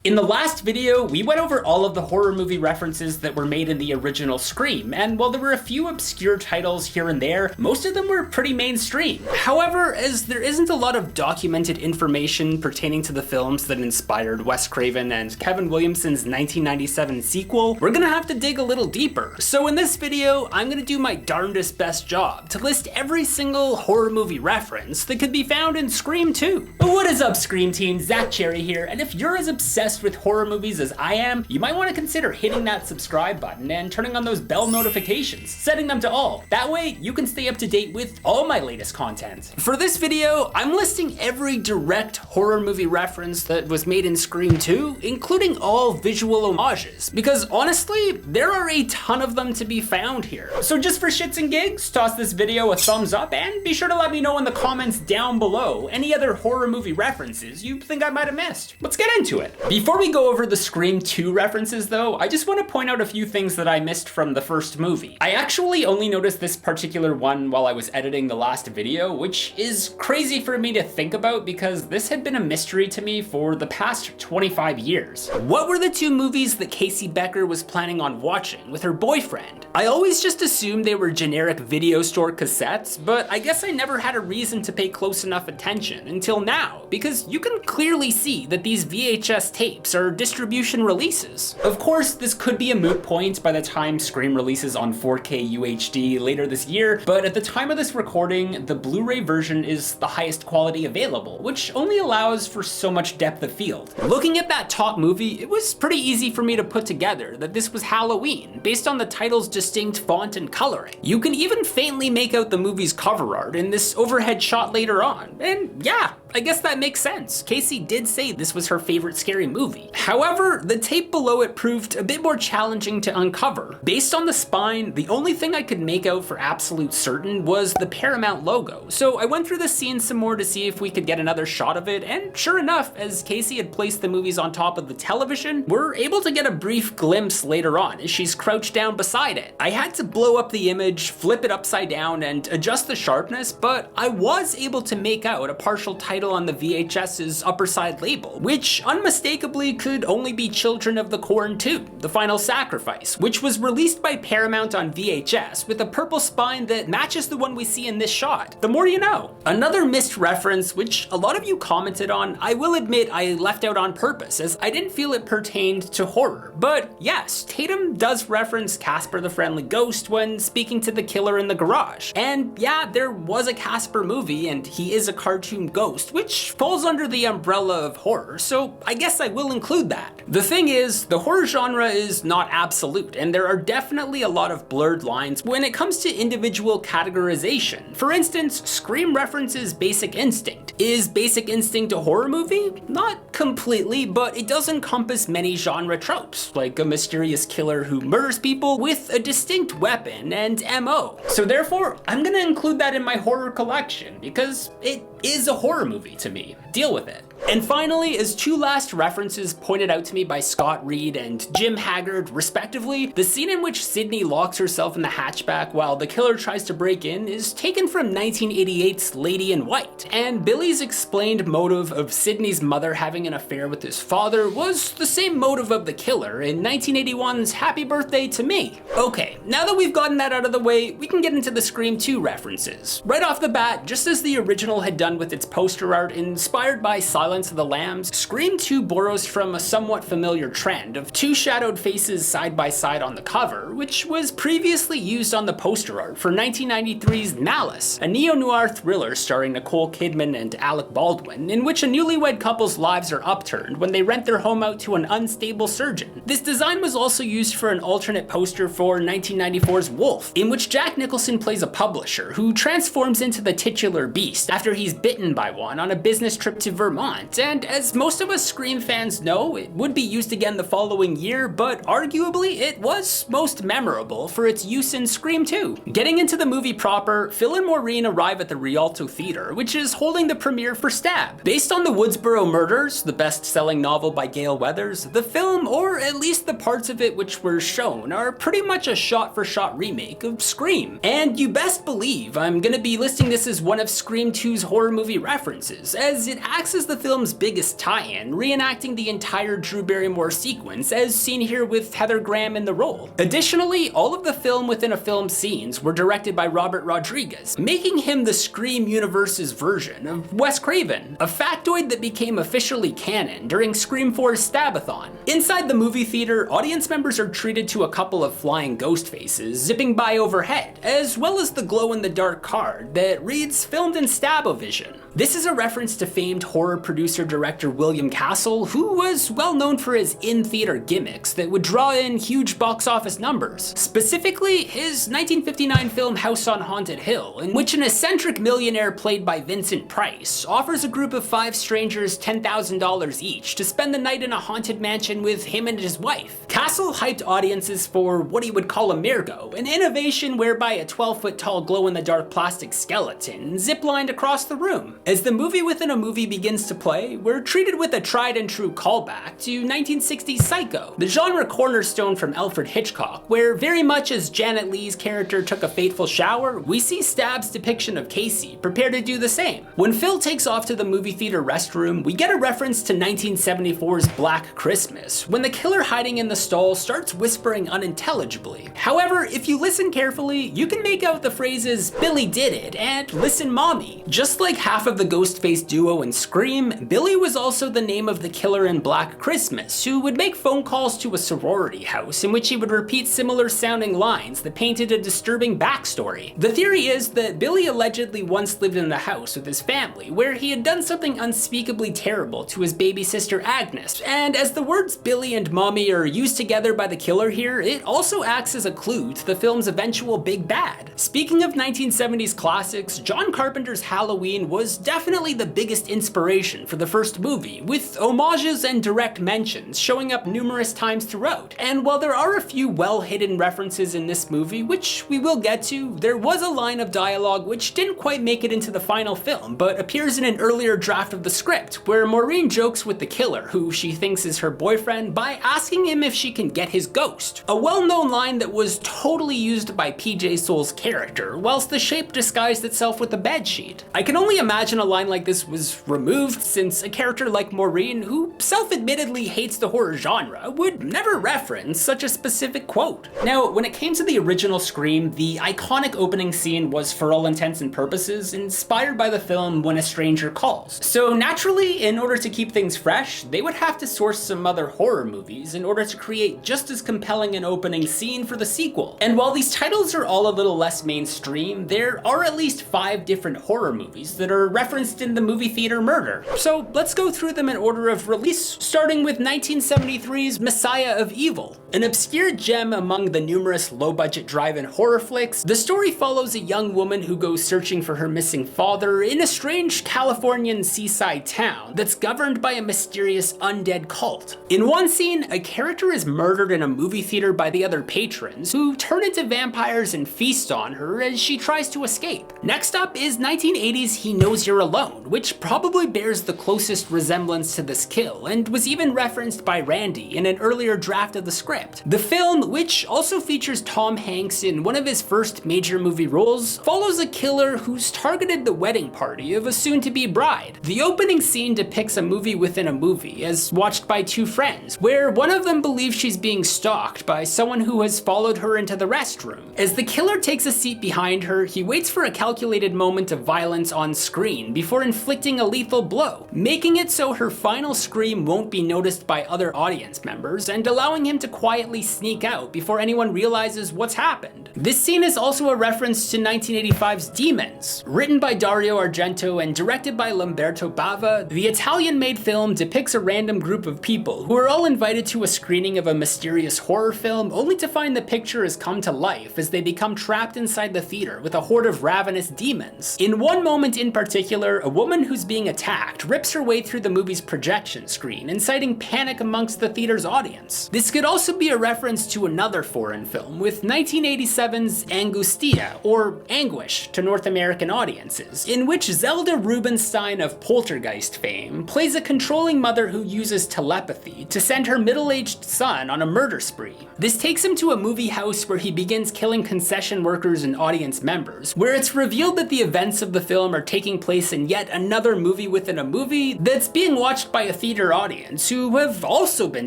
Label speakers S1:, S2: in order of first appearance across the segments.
S1: In the last video, we went over all of the horror movie references that were made in the original Scream, and while there were a few obscure titles here and there, most of them were pretty mainstream. However, as there isn't a lot of documented information pertaining to the films that inspired Wes Craven and Kevin Williamson's 1997 sequel, we're gonna have to dig a little deeper. So in this video, I'm gonna do my darndest best job to list every single horror movie reference that could be found in Scream 2. But what is up, Scream team? Zach Cherry here, and if you're as obsessed with horror movies as I am, you might want to consider hitting that subscribe button and turning on those bell notifications, setting them to all. That way, you can stay up to date with all my latest content. For this video, I'm listing every direct horror movie reference that was made in Scream 2, including all visual homages, because honestly, there are a ton of them to be found here. So just for shits and gigs, toss this video a thumbs up and be sure to let me know in the comments down below any other horror movie references you think I might have missed. Let's get into it. Before we go over the Scream 2 references though, I just want to point out a few things that I missed from the first movie. I actually only noticed this particular one while I was editing the last video, which is crazy for me to think about because this had been a mystery to me for the past 25 years. What were the two movies that Casey Becker was planning on watching with her boyfriend? I always just assumed they were generic video store cassettes, but I guess I never had a reason to pay close enough attention until now, because you can clearly see that these VHS tapes are distribution releases. Of course, this could be a moot point by the time Scream releases on 4K UHD later this year, but at the time of this recording, the Blu-ray version is the highest quality available, which only allows for so much depth of field. Looking at that top movie, it was pretty easy for me to put together that this was Halloween, based on the title's distinct font and coloring. You can even faintly make out the movie's cover art in this overhead shot later on, and yeah, I guess that makes sense. Casey did say this was her favorite scary movie. However, the tape below it proved a bit more challenging to uncover. Based on the spine, the only thing I could make out for absolute certain was the Paramount logo. So I went through the scene some more to see if we could get another shot of it, and sure enough, as Casey had placed the movies on top of the television, we're able to get a brief glimpse later on as she's crouched down beside it. I had to blow up the image, flip it upside down, and adjust the sharpness, but I was able to make out a partial title on the VHS's upper side label, which unmistakably could only be Children of the Corn 2, The Final Sacrifice, which was released by Paramount on VHS with a purple spine that matches the one we see in this shot. The more you know. Another missed reference, which a lot of you commented on, I will admit I left out on purpose as I didn't feel it pertained to horror. But yes, Tatum does reference Casper the Friendly Ghost when speaking to the killer in the garage. And yeah, there was a Casper movie and he is a cartoon ghost, which falls under the umbrella of horror, so I guess I will include that. The thing is, the horror genre is not absolute, and there are definitely a lot of blurred lines when it comes to individual categorization. For instance, Scream references Basic Instinct. Is Basic Instinct a horror movie? Not completely, but it does encompass many genre tropes, like a mysterious killer who murders people with a distinct weapon and MO. So therefore, I'm gonna include that in my horror collection, because it is a horror movie to me. Deal with it. And finally, as two last references pointed out to me by Scott Reed and Jim Haggard, respectively, the scene in which Sydney locks herself in the hatchback while the killer tries to break in is taken from 1988's Lady in White, and Billy's explained motive of Sydney's mother having an affair with his father was the same motive of the killer in 1981's Happy Birthday to Me. Okay, now that we've gotten that out of the way, we can get into the Scream 2 references. Right off the bat, just as the original had done with its poster art inspired by Silence of the Lambs, Scream 2 borrows from a somewhat familiar trend of two shadowed faces side by side on the cover, which was previously used on the poster art for 1993's Malice, a neo-noir thriller starring Nicole Kidman and Alec Baldwin, in which a newlywed couple's lives are upturned when they rent their home out to an unstable surgeon. This design was also used for an alternate poster for 1994's Wolf, in which Jack Nicholson plays a publisher who transforms into the titular beast after he's bitten by one on a business trip to Vermont. And as most of us Scream fans know, it would be used again the following year, but arguably it was most memorable for its use in Scream 2. Getting into the movie proper, Phil and Maureen arrive at the Rialto Theatre, which is holding the premiere for Stab. Based on the Woodsboro Murders, the best-selling novel by Gale Weathers, the film, or at least the parts of it which were shown, are pretty much a shot-for-shot remake of Scream. And you best believe I'm gonna be listing this as one of Scream 2's horror movie references, as it acts as the film film's biggest tie-in, reenacting the entire Drew Barrymore sequence as seen here with Heather Graham in the role. Additionally, all of the film within a film scenes were directed by Robert Rodriguez, making him the Scream universe's version of Wes Craven, a factoid that became officially canon during Scream 4's Stabathon. Inside the movie theater, audience members are treated to a couple of flying ghost faces zipping by overhead, as well as the glow-in-the-dark card that reads "Filmed in Stabovision." This is a reference to famed horror producer-director William Castle, who was well known for his in-theater gimmicks that would draw in huge box office numbers. Specifically, his 1959 film House on Haunted Hill, in which an eccentric millionaire played by Vincent Price offers a group of 5 strangers $10,000 each to spend the night in a haunted mansion with him and his wife. Castle hyped audiences for what he would call a Mirgo, an innovation whereby a 12-foot-tall glow-in-the-dark plastic skeleton ziplined across the room. As the movie within a movie begins to play, we're treated with a tried and true callback to 1960s Psycho, the genre cornerstone from Alfred Hitchcock, where very much as Janet Leigh's character took a fateful shower, we see Stab's depiction of Casey prepare to do the same. When Phil takes off to the movie theater restroom, we get a reference to 1974's Black Christmas, when the killer hiding in the stall starts whispering unintelligibly. However, if you listen carefully, you can make out the phrases "Billy did it" and "Listen mommy." Just like half of the Ghostface duo in Scream, Billy was also the name of the killer in Black Christmas, who would make phone calls to a sorority house in which he would repeat similar sounding lines that painted a disturbing backstory. The theory is that Billy allegedly once lived in the house with his family, where he had done something unspeakably terrible to his baby sister Agnes, and as the words Billy and mommy are used together by the killer here, it also acts as a clue to the film's eventual big bad. Speaking of 1970s classics, John Carpenter's Halloween was definitely the biggest inspiration for the first movie, with homages and direct mentions showing up numerous times throughout. And while there are a few well-hidden references in this movie, which we will get to, there was a line of dialogue which didn't quite make it into the final film, but appears in an earlier draft of the script, where Maureen jokes with the killer, who she thinks is her boyfriend, by asking him if she can get his ghost. A well-known line that was totally used by PJ Souls' character, whilst the shape disguised itself with a bedsheet. I can only imagine a line like this was removed, since a character like Maureen, who self-admittedly hates the horror genre, would never reference such a specific quote. Now, when it came to the original Scream, the iconic opening scene was, for all intents and purposes, inspired by the film When a Stranger Calls. So naturally, in order to keep things fresh, they would have to source some other horror movies in order to create just as compelling an opening scene for the sequel. And while these titles are all a little less mainstream, there are at least 5 different horror movies that are referenced in the movie theater murder. So let's go through them in order of release, starting with 1973's Messiah of Evil. An obscure gem among the numerous low-budget drive-in horror flicks, the story follows a young woman who goes searching for her missing father in a strange Californian seaside town that's governed by a mysterious undead cult. In one scene, a character is murdered in a movie theater by the other patrons, who turn into vampires and feast on her as she tries to escape. Next up is 1980's He Knows You're Alone, which probably bears the closest resemblance to this kill, and was even referenced by Randy in an earlier draft of the script. The film, which also features Tom Hanks in one of his first major movie roles, follows a killer who's targeted the wedding party of a soon-to-be bride. The opening scene depicts a movie within a movie, as watched by 2 friends, where one of them believes she's being stalked by someone who has followed her into the restroom. As the killer takes a seat behind her, he waits for a calculated moment of violence on screen before inflicting a lethal blow, making it so her final scream won't be noticed by other audience members and allowing him to quietly sneak out before anyone realizes what's happened. This scene is also a reference to 1985's Demons. Written by Dario Argento and directed by Lamberto Bava, the Italian-made film depicts a random group of people who are all invited to a screening of a mysterious horror film, only to find the picture has come to life as they become trapped inside the theater with a horde of ravenous demons. In one moment in particular, a woman who's being attacked rips her way through the movie's projection screen, inciting panic amongst the theater's audience. This could also be a reference to another foreign film, with 1987's Angustia, or Anguish to North American audiences, in which Zelda Rubinstein of Poltergeist fame plays a controlling mother who uses telepathy to send her middle-aged son on a murder spree. This takes him to a movie house where he begins killing concession workers and audience members, where it's revealed that the events of the film are taking place place in yet another movie within a movie that's being watched by a theater audience who have also been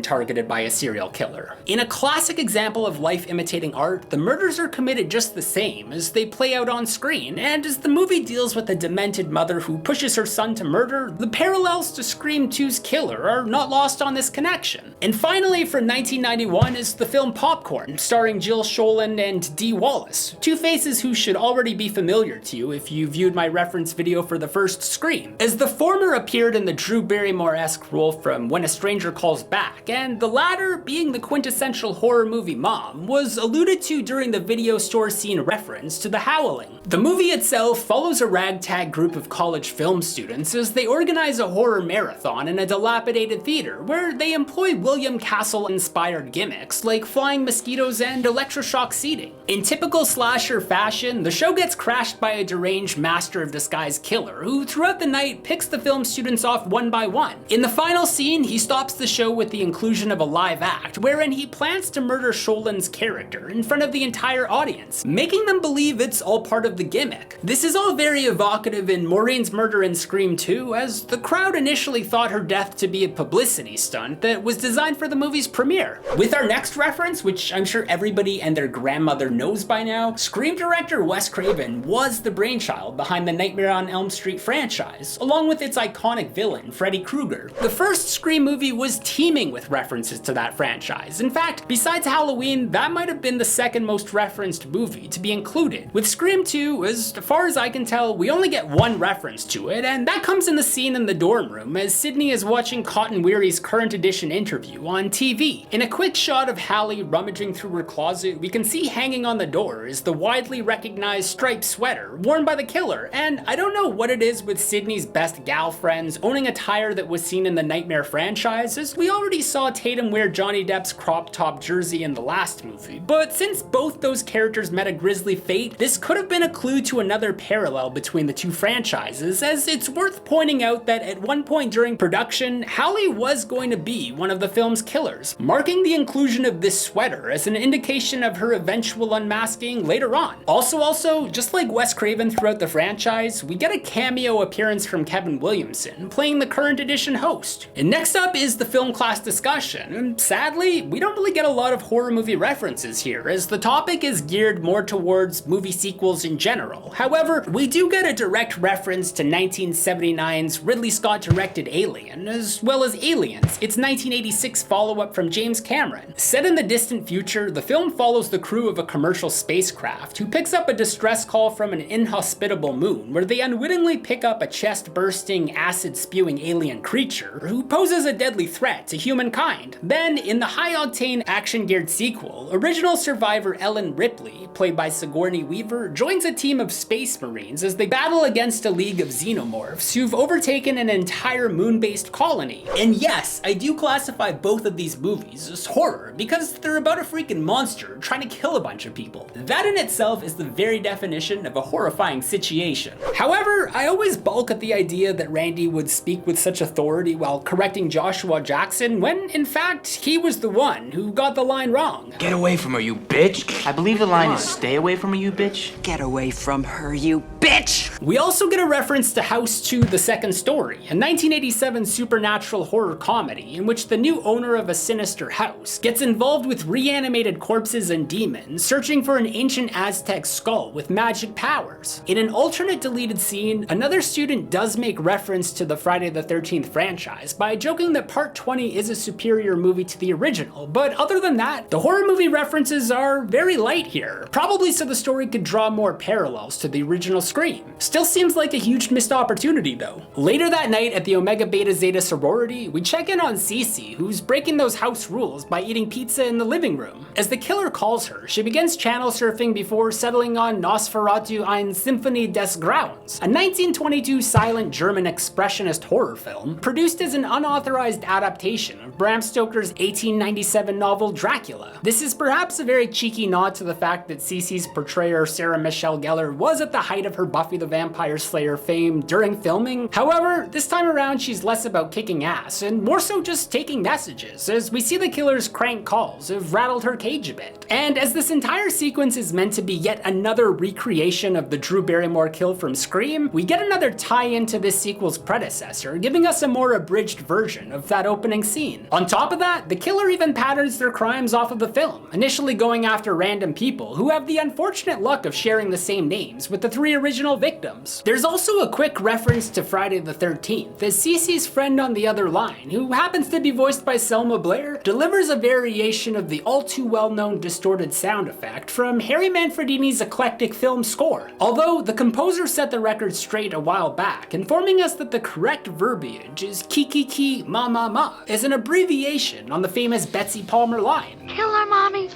S1: targeted by a serial killer. In a classic example of life imitating art, the murders are committed just the same as they play out on screen, and as the movie deals with a demented mother who pushes her son to murder, the parallels to Scream 2's killer are not lost on this connection. And finally, from 1991 is the film Popcorn, starring Jill Schoelen and Dee Wallace, two faces who should already be familiar to you if you viewed my reference video for the first Scream, as the former appeared in the Drew Barrymore-esque role from When a Stranger Calls Back, and the latter, being the quintessential horror movie mom, was alluded to during the video store scene reference to The Howling. The movie itself follows a ragtag group of college film students as they organize a horror marathon in a dilapidated theater where they employ William Castle-inspired gimmicks like flying mosquitoes and electroshock seating. In typical slasher fashion, the show gets crashed by a deranged master of disguise killer who throughout the night picks the film students off one by one. In the final scene, he stops the show with the inclusion of a live act wherein he plans to murder Schoelen's character in front of the entire audience, making them believe it's all part of the gimmick. This is all very evocative in Maureen's murder in Scream 2, as the crowd initially thought her death to be a publicity stunt that was designed for the movie's premiere. With our next reference, which I'm sure everybody and their grandmother knows by now, Scream director Wes Craven was the brainchild behind the Nightmare on Elm Street franchise, along with its iconic villain, Freddy Krueger. The first Scream movie was teeming with references to that franchise. In fact, besides Halloween, that might have been the second most referenced movie to be included. With Scream 2, as far as I can tell, we only get one reference to it, and that comes in the scene in the dorm room as Sydney is watching Cotton Weary's current edition interview on TV. In a quick shot of Hallie rummaging through her closet, we can see hanging on the door is the widely recognized striped sweater worn by the killer, and I don't know what it is with Sydney's best gal friends owning attire that was seen in the Nightmare franchise, as we already saw Tatum wear Johnny Depp's crop top jersey in the last movie, but since both those characters met a grisly fate, this could have been a clue to another parallel between the two franchises, as it's worth pointing out that at one point during production, Hallie was going to be one of the film's killers, marking the inclusion of this sweater as an indication of her eventual unmasking later on. Also, just like Wes Craven throughout the franchise, we get a cameo appearance from Kevin Williamson, playing the current edition host. And next up is the film class discussion, and sadly, we don't really get a lot of horror movie references here, as the topic is geared more towards movie sequels in general. However, we do get a direct reference to 1979's Ridley Scott directed Alien, as well as Aliens, its 1986 follow-up from James Cameron. Set in the distant future, the film follows the crew of a commercial spacecraft who picks up a distress call from an inhospitable moon, where they unwittingly pick up a chest-bursting, acid-spewing alien creature who poses a deadly threat to humankind. Then, in the high-octane, action-geared sequel, original survivor Ellen Ripley, played by Sigourney Weaver, joins a team of space marines as they battle against a league of xenomorphs who've overtaken an entire moon-based colony. And yes, I do classify both of these movies as horror because they're about a freaking monster trying to kill a bunch of people. That in itself is the very definition of a horrifying situation. However, I always balk at the idea that Randy would speak with such authority while correcting Joshua Jackson when, in fact, he was the one who got the line wrong.
S2: Get away from her, you bitch! I believe the line is stay away from her, you bitch.
S3: Get away from her, you bitch!
S1: We also get a reference to House 2: The Second Story, a 1987 supernatural horror comedy in which the new owner of a sinister house gets involved with reanimated corpses and demons searching for an ancient Aztec skull with magic powers. In an alternate deleted scene, another student does make reference to the Friday the 13th franchise by joking that Part 20 is a superior movie to the original, but other than that, the horror movie references are very light here, probably so the story could draw more parallels to the original Scream. Still seems like a huge missed opportunity though. Later that night at the Omega Beta Zeta sorority, we check in on Cece, who's breaking those house rules by eating pizza in the living room. As the killer calls her, she begins channel surfing before settling on Nosferatu ein Symphonie des Grauens, a 1922 silent German expressionist horror film produced as an unauthorized adaptation of Bram Stoker's 1897 novel Dracula. This is perhaps a very cheeky nod to the fact that Cece's portrayer Sarah Michelle Gellar was at the height of her Buffy the Vampire Slayer fame during filming. However, this time around she's less about kicking ass and more so just taking messages, as we see the killer's crank calls have rattled her cage a bit. And as this entire sequence is meant to be yet another recreation of the Drew Barrymore kill from Scream, we get another tie-in to this sequel's predecessor, giving us a more abridged version of that opening scene. On top of that, the killer even patterns their crimes off of the film, initially going after random people who have the unfortunate luck of sharing the same names with the 3 original victims. There's also a quick reference to Friday the 13th, as Cece's friend on the other line, who happens to be voiced by Selma Blair, delivers a variation of the all-too well-known distorted sound effect from Harry Manfredini's eclectic film score. Although the composer set the record straight a while back, informing us that the correct verbiage is ki ma ma ma, as an abbreviation on the famous Betsy Palmer line.
S4: Kill her, Mommy.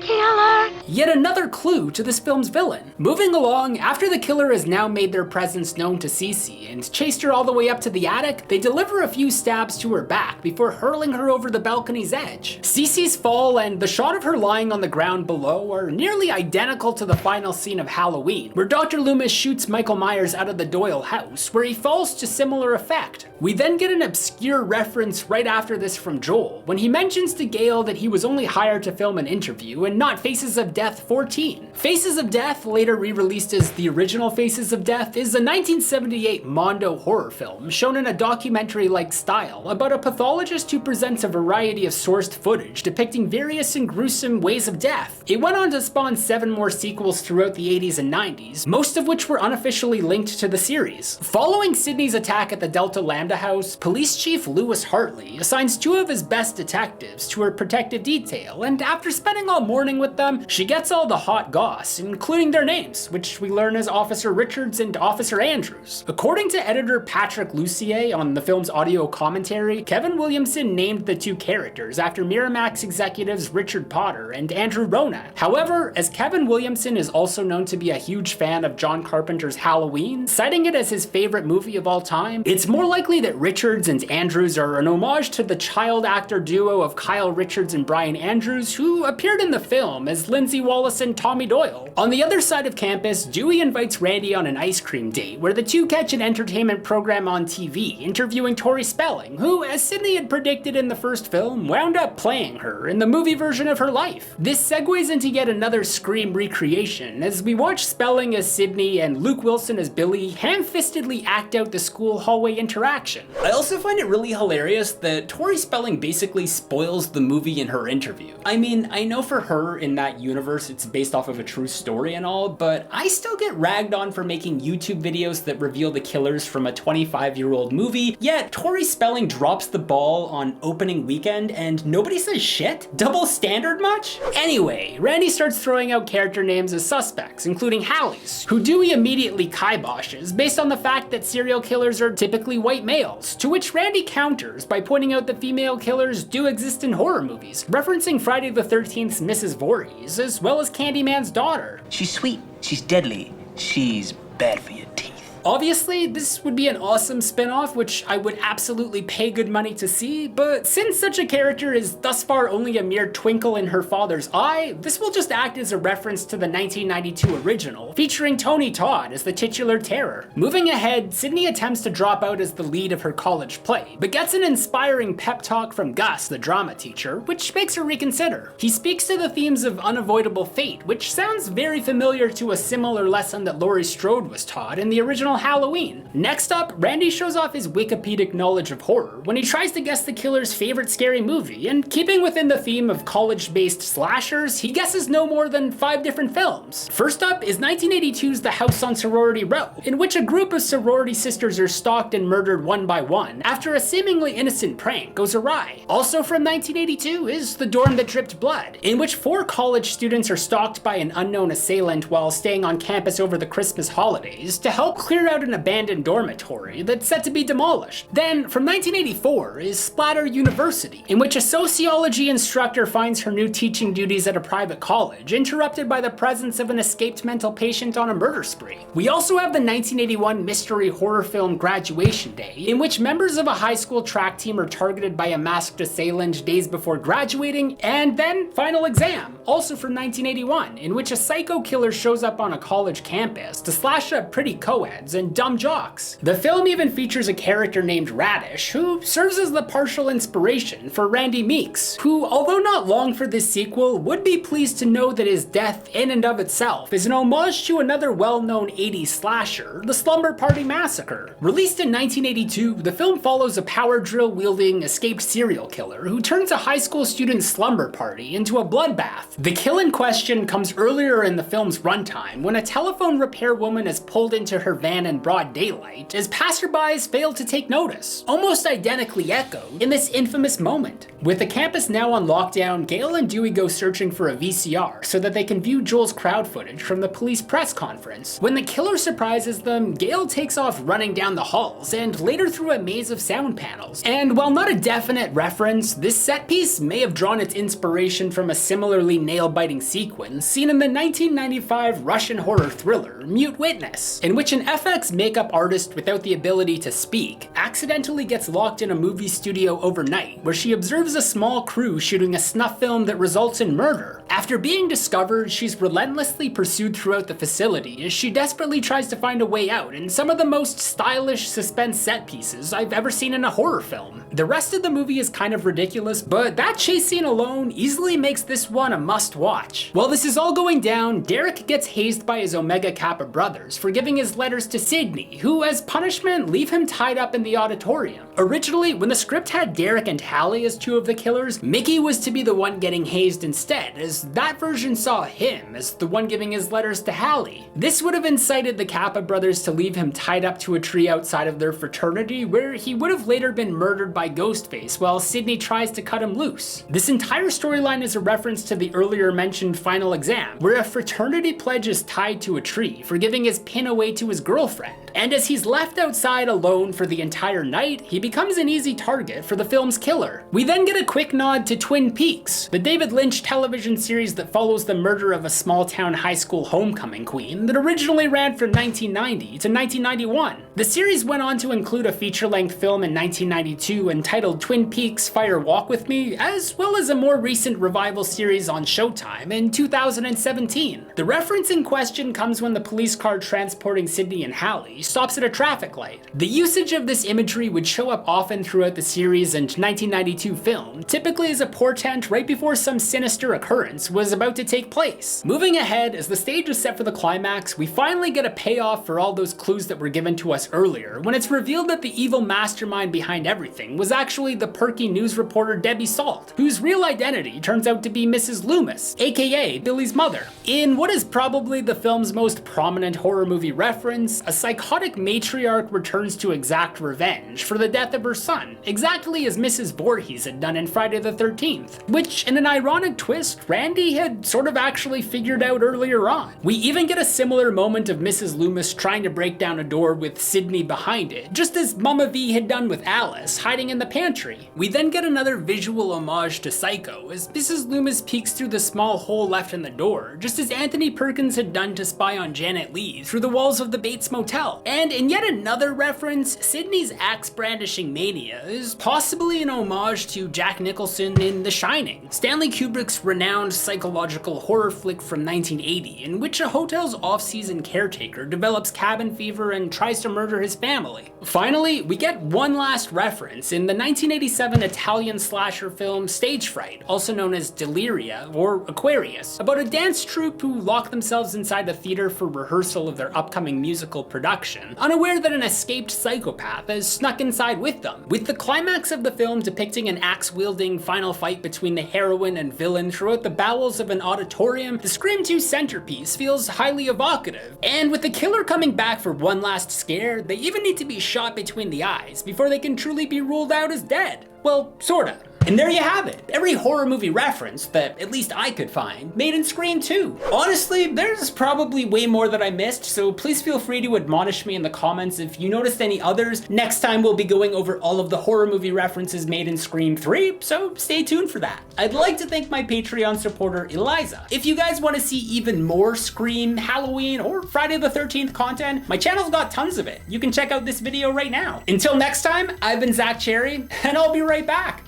S4: Killer!
S1: Yet another clue to this film's villain. Moving along, after the killer has now made their presence known to Cece and chased her all the way up to the attic, they deliver a few stabs to her back before hurling her over the balcony's edge. Cece's fall and the shot of her lying on the ground below are nearly identical to the final scene of Halloween, where Dr. Loomis shoots Michael Myers out of the Doyle house, where he falls to similar effect. We then get an obscure reference right after this from Joel, when he mentions to Gale that he was only hired to film an interview and not Faces of Death 14. Faces of Death, later re-released as the original Faces of Death, is a 1978 Mondo horror film shown in a documentary-like style about a pathologist who presents a variety of sourced footage depicting various and gruesome ways of death. It went on to spawn 7 more sequels throughout the 80s and 90s, most of which were unofficially linked to the series. Following Sydney's attack at the Delta Lambda House, Police Chief Lewis Hartley assigns 2 of his best detectives to her protective detail, and after spending all morning with them, she gets all the hot goss, including their names, which we learn as Officer Richards and Officer Andrews. According to editor Patrick Lussier on the film's audio commentary, Kevin Williamson named the 2 characters after Miramax executives Richard Potter and Andrew Rona. However, as Kevin Williamson is also known to be a huge fan of John Carpenter's Halloween, citing it as his favorite movie of all time, it's more likely that Richards and Andrews are an homage to the child actor duo of Kyle Richards and Brian Andrews, who appeared in the film as Lindsay Wallace and Tommy Doyle. On the other side of campus, Dewey invites Randy on an ice cream date where the 2 catch an entertainment program on TV interviewing Tori Spelling, who, as Sydney had predicted in the first film, wound up playing her in the movie version of her life. This segues into yet another Scream recreation as we watch Spelling as Sydney and Luke Wilson as Billy ham-fistedly act out the school hallway interaction. I also find it really hilarious that Tori Spelling basically spoils the movie in her interview. I mean, I know for her in that universe it's based off of a true story and all, but I still get ragged on for making YouTube videos that reveal the killers from a 25-year-old movie, yet Tori Spelling drops the ball on opening weekend and nobody says shit? Double standard much? Anyway, Randy starts throwing out character names as suspects, including Hallie's, who Dewey immediately kiboshes based on the fact that serial killers are typically white males, to which Randy counters by pointing out that female killers do exist in horror movies, referencing Friday the 13th's Mrs. Voorhees, as well as Candyman's daughter.
S2: She's sweet. She's deadly. She's bad for your teeth.
S1: Obviously, this would be an awesome spin-off, which I would absolutely pay good money to see, but since such a character is thus far only a mere twinkle in her father's eye, this will just act as a reference to the 1992 original, featuring Tony Todd as the titular terror. Moving ahead, Sydney attempts to drop out as the lead of her college play, but gets an inspiring pep talk from Gus, the drama teacher, which makes her reconsider. He speaks to the themes of unavoidable fate, which sounds very familiar to a similar lesson that Laurie Strode was taught in the original Halloween. Next up, Randy shows off his Wikipedic knowledge of horror when he tries to guess the killer's favorite scary movie, and keeping within the theme of college-based slashers, he guesses no more than 5 different films. First up is 1982's The House on Sorority Row, in which a group of sorority sisters are stalked and murdered one by one after a seemingly innocent prank goes awry. Also from 1982 is The Dorm That Dripped Blood, in which 4 college students are stalked by an unknown assailant while staying on campus over the Christmas holidays to help clear out an abandoned dormitory that's set to be demolished. Then, from 1984 is Splatter University, in which a sociology instructor finds her new teaching duties at a private college interrupted by the presence of an escaped mental patient on a murder spree. We also have the 1981 mystery horror film Graduation Day, in which members of a high school track team are targeted by a masked assailant days before graduating, and then Final Exam, also from 1981, in which a psycho killer shows up on a college campus to slash up pretty co-eds shitheads and dumb jocks. The film even features a character named Radish, who serves as the partial inspiration for Randy Meeks, who, although not long for this sequel, would be pleased to know that his death in and of itself is an homage to another well-known 80s slasher, the Slumber Party Massacre. Released in 1982, the film follows a power drill-wielding escaped serial killer who turns a high school student's slumber party into a bloodbath. The kill in question comes earlier in the film's runtime when a telephone repair woman is pulled into her van in broad daylight as passerbys fail to take notice, almost identically echoed in this infamous moment. With the campus now on lockdown, Gale and Dewey go searching for a VCR so that they can view Joel's crowd footage from the police press conference. When the killer surprises them, Gale takes off running down the halls and later through a maze of sound panels. And while not a definite reference, this set piece may have drawn its inspiration from a similarly nail-biting sequence seen in the 1995 Russian horror thriller Mute Witness, in which an FX makeup artist without the ability to speak accidentally gets locked in a movie studio overnight where she observes a small crew shooting a snuff film that results in murder. After being discovered, she's relentlessly pursued throughout the facility as she desperately tries to find a way out in some of the most stylish suspense set pieces I've ever seen in a horror film. The rest of the movie is kind of ridiculous, but that chase scene alone easily makes this one a must-watch. While this is all going down, Derek gets hazed by his Omega Kappa brothers for giving his letters to Sydney, who as punishment leave him tied up in the auditorium. Originally, when the script had Derek and Hallie as two of the killers, Mickey was to be the one getting hazed instead, as that version saw him as the one giving his letters to Hallie. This would have incited the Kappa brothers to leave him tied up to a tree outside of their fraternity, where he would have later been murdered by Ghostface while Sydney tries to cut him loose. This entire storyline is a reference to the earlier mentioned final exam, where a fraternity pledge is tied to a tree for giving his pin away to his girlfriend. And as he's left outside alone for the entire night, he becomes an easy target for the film's killer. We then get a quick nod to Twin Peaks, the David Lynch television series that follows the murder of a small-town high school homecoming queen that originally ran from 1990 to 1991. The series went on to include a feature-length film in 1992 entitled Twin Peaks Fire Walk With Me, as well as a more recent revival series on Showtime in 2017. The reference in question comes when the police car transporting Sydney and Hallie stops at a traffic light. The usage of this imagery would show up often throughout the series and 1992 film, typically as a portent right before some sinister occurrence was about to take place. Moving ahead, as the stage is set for the climax, we finally get a payoff for all those clues that were given to us earlier, when it's revealed that the evil mastermind behind everything was actually the perky news reporter Debbie Salt, whose real identity turns out to be Mrs. Loomis, aka Billy's mother. In what is probably the film's most prominent horror movie reference, a psychotic matriarch returns to exact revenge for the death of her son, exactly as Mrs. Voorhees had done in Friday the 13th, which, in an ironic twist, Randy had sort of actually figured out earlier on. We even get a similar moment of Mrs. Loomis trying to break down a door with Sydney behind it, just as Mama V had done with Alice, hiding in the pantry. We then get another visual homage to Psycho, as Mrs. Loomis peeks through the small hole left in the door, just as Anthony Perkins had done to spy on Janet Leigh through the walls of the Bates Motel. And in yet another reference, Sydney's axe-brandishing mania is possibly an homage to Jack Nicholson in The Shining, Stanley Kubrick's renowned psychological horror flick from 1980, in which a hotel's off-season caretaker develops cabin fever and tries to murder his family. Finally, we get one last reference in the 1987 Italian slasher film Stage Fright, also known as Deliria or Aquarius, about a dance troupe who lock themselves inside a theater for rehearsal of their upcoming musical production, unaware that an escaped psychopath has snuck inside with them, with the climax of the film depicting an axe-wielding final fight between the heroine and villain throughout the bowels of an auditorium. The Scream 2 centerpiece feels highly evocative, and with the killer coming back for one last scare, they even need to be shot between the eyes before they can truly be ruled out as dead. Well, sorta. And there you have it, every horror movie reference that at least I could find made in Scream 2. Honestly, there's probably way more that I missed, so please feel free to admonish me in the comments if you noticed any others. Next time we'll be going over all of the horror movie references made in Scream 3, so stay tuned for that. I'd like to thank my Patreon supporter Eliza. If you guys want to see even more Scream, Halloween, or Friday the 13th content, my channel's got tons of it. You can check out this video right now. Until next time, I've been Zach Cherry, and I'll be right back.